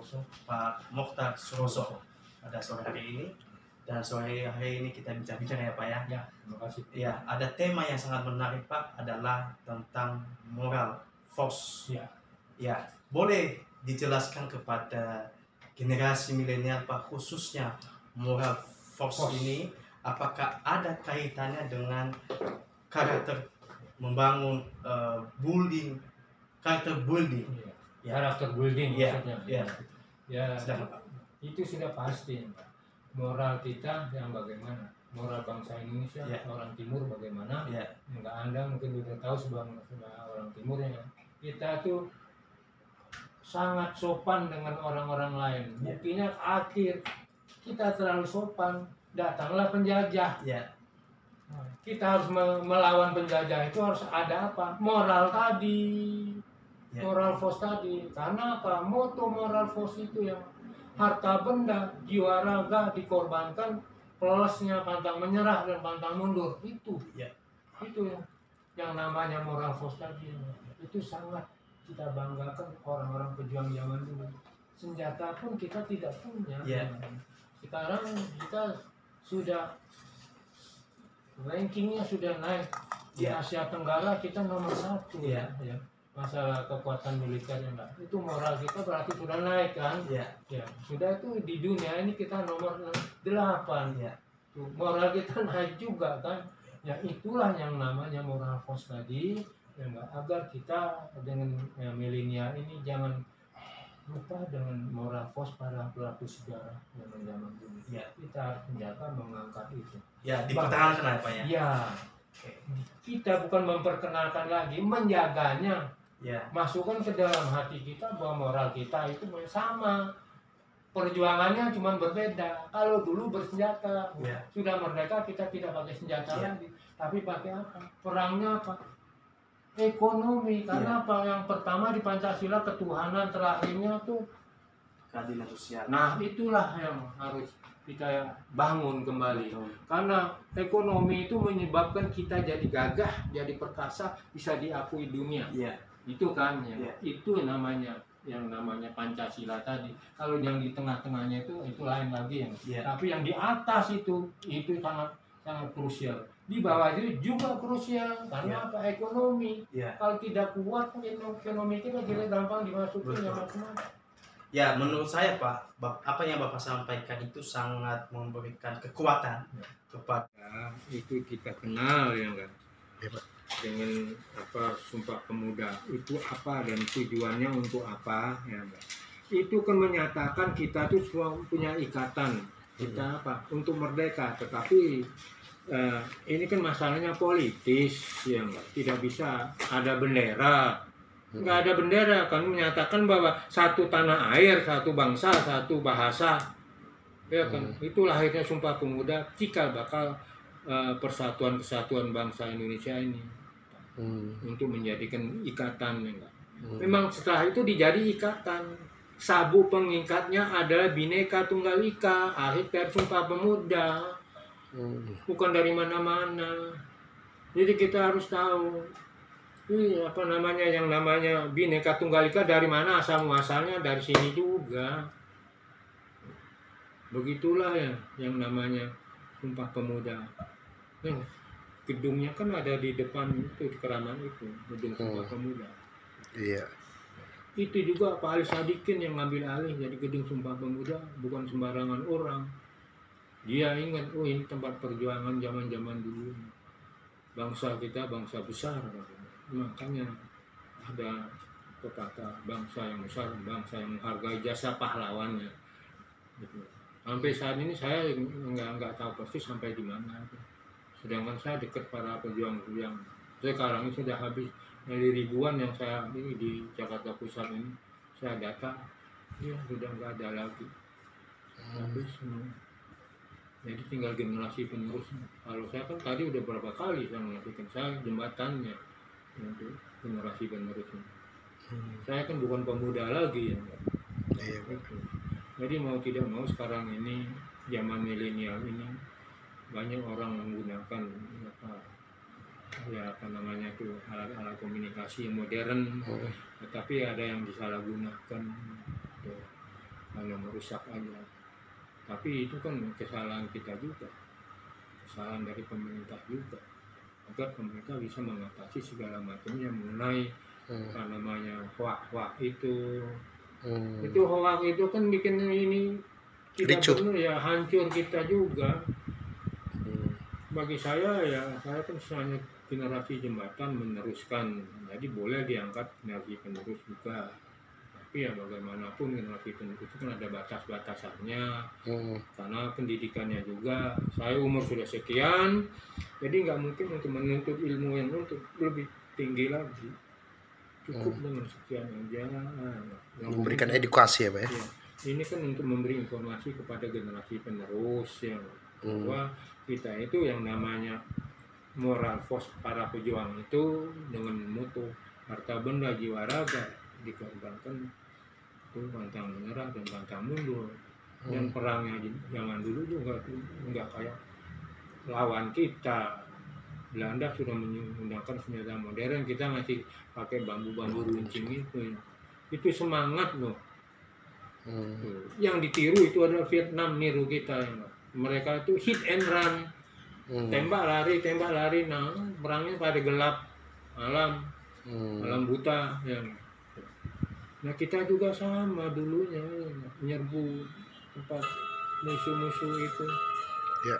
Suroso, Pak Mokhtar Suroso pada sore hari ini. Dan sore hari ini kita bincang-bincang ya Pak ya. Ya, terima kasih. Ya, ada tema yang sangat menarik Pak adalah tentang moral force. Ya. Ya, boleh dijelaskan kepada generasi milenial Pak, khususnya moral force ini, apakah ada kaitannya dengan karakter membangun karakter building? Ya. Karakter building maksudnya. Ya, Sedangkan Pak, itu sudah pasti. Moral kita yang bagaimana? Moral bangsa Indonesia, orang Timur bagaimana? Enggak, Anda mungkin sudah tahu sebagai orang Timur ya. Kita tuh sangat sopan dengan orang-orang lain. Buktinya akhir kita terlalu sopan, datanglah penjajah. Kita harus melawan penjajah, itu harus ada apa? Moral tadi. Moral force tadi. Karena apa? Moto moral force itu yang harta benda, jiwa raga dikorbankan, plusnya pantang menyerah dan pantang mundur. Itu yang namanya moral force tadi. Itu sangat kita banggakan orang-orang pejuang zaman dulu. Senjata pun kita tidak punya. Sekarang kita sudah rankingnya sudah naik di Asia Tenggara, kita nomor 1 ya. Masalah kekuatan militernya enggak. Itu moral kita berarti sudah naik kan? Sudah itu di dunia ini kita nomor 8. Moral kita naik juga kan? Ya itulah yang namanya moral force tadi. Ya, agar kita dengan milenial ini jangan lupa dengan moral force para pelaku sejarah zaman dulu. Kita harus menjaga, mengangkat itu. Dipertahankan apa ya? Kita bukan memperkenalkan lagi, menjaganya. Masukkan ke dalam hati kita bahwa moral kita itu sama. Perjuangannya cuma berbeda. Kalau dulu bersenjata, sudah merdeka kita tidak pakai senjata lagi, tapi pakai apa? Perangnya apa? Ekonomi. Karena apa? Yang pertama di Pancasila ketuhanan, terakhirnya tuh keadilan sosial. Nah, itulah yang harus kita bangun kembali. Karena ekonomi itu menyebabkan kita jadi gagah, jadi perkasa, bisa diakui dunia. Itu kan itu namanya yang namanya Pancasila tadi. Kalau yang di tengah-tengahnya itu lain lagi tapi yang di atas itu sangat sangat krusial. Di bawah itu juga krusial karena apa? Ekonomi. Kalau tidak kuat ekonomi kita jadi gampang dimasukin macam-macam. Ya, menurut saya Pak, apa yang Bapak sampaikan itu sangat memberikan kekuatan kepada itu kita kenal ya kan. Dengan apa Sumpah Pemuda itu apa dan tujuannya untuk apa ya kan. Itu kan menyatakan kita tuh semua punya ikatan kita apa untuk merdeka, tetapi ini kan masalahnya politis ya enggak, tidak bisa ada bendera. Nggak ada bendera, kan menyatakan bahwa satu tanah air, satu bangsa, satu bahasa ya kan. Itu lahirnya Sumpah Pemuda, cikal bakal persatuan kesatuan bangsa Indonesia ini untuk menjadikan ikatan ya enggak. Memang setelah itu dijadi ikatan. Sabuk pengikatnya adalah Bhinneka Tunggal Ika, akhir dari Sumpah Pemuda. Bukan dari mana-mana. Jadi kita harus tahu apa namanya yang namanya Bhinneka Tunggal Ika dari mana asal-muasalnya, dari sini juga. Begitulah ya yang namanya Sumpah Pemuda. Gedungnya kan ada di depan itu, di Keramat itu, gedung Sumpah Pemuda. Itu juga Pak Ali Sadikin yang ngambil alih jadi gedung Sumpah Pemuda, bukan sembarangan orang. Dia ingat, ini tempat perjuangan zaman-zaman dulu. Bangsa kita bangsa besar, makanya ada pepatah bangsa yang besar, bangsa yang menghargai jasa pahlawannya. Gitu. Sampai saat ini saya nggak tahu persis sampai di mana. Sedangkan saya dekat para pejuang-pejuang. Sekarang ini sudah habis dari ribuan yang saya ini di Jakarta Pusat ini, saya data, sudah nggak ada lagi. Habis semua. Jadi tinggal generasi penerus. Kalau saya kan tadi udah berapa kali saya melakukan, saya jembatannya untuk generasi penerusnya. Saya kan bukan pemuda lagi ya. Jadi mau tidak mau sekarang ini zaman milenial ini banyak orang menggunakan apa namanya tuh alat-alat komunikasi yang modern, tetapi ada yang disalahgunakan. merusak aja. Tapi itu kan kesalahan kita juga, kesalahan dari pemerintah juga, agar pemerintah bisa mengatasi segala macamnya mengenai namanya hoak itu. Itu hoak itu kan bikin ini tidak benar ya, hancur kita juga. Bagi saya ya, saya kan hanya generasi jembatan meneruskan, jadi boleh diangkat generasi penerus juga. Tapi ya bagaimanapun generasi penerus itu kan ada batas-batasannya, karena pendidikannya juga. Saya umur sudah sekian, jadi nggak mungkin untuk menuntut ilmu yang untuk lebih tinggi lagi. Cukup dengan sekian aja. Memberikan edukasi ya Pak ya? Ya, ini kan untuk memberi informasi kepada generasi penerus ya, bahwa kita itu yang namanya moral force para pejuang itu dengan mutu harta benda jiwa raga dikorbankan, itu pantang menyerah dan pantang mundur. Dan perangnya jangan dulu juga nggak kayak lawan kita. Belanda sudah menggunakan senjata modern, kita masih pakai bambu-bambu runcing itu semangat loh. Yang ditiru itu adalah Vietnam niru kita. Mereka itu hit and run, tembak lari. Nah, perangnya pada gelap malam buta ya. Nah, kita juga sama dulunya, menyerbu tempat musuh-musuh itu. Ya.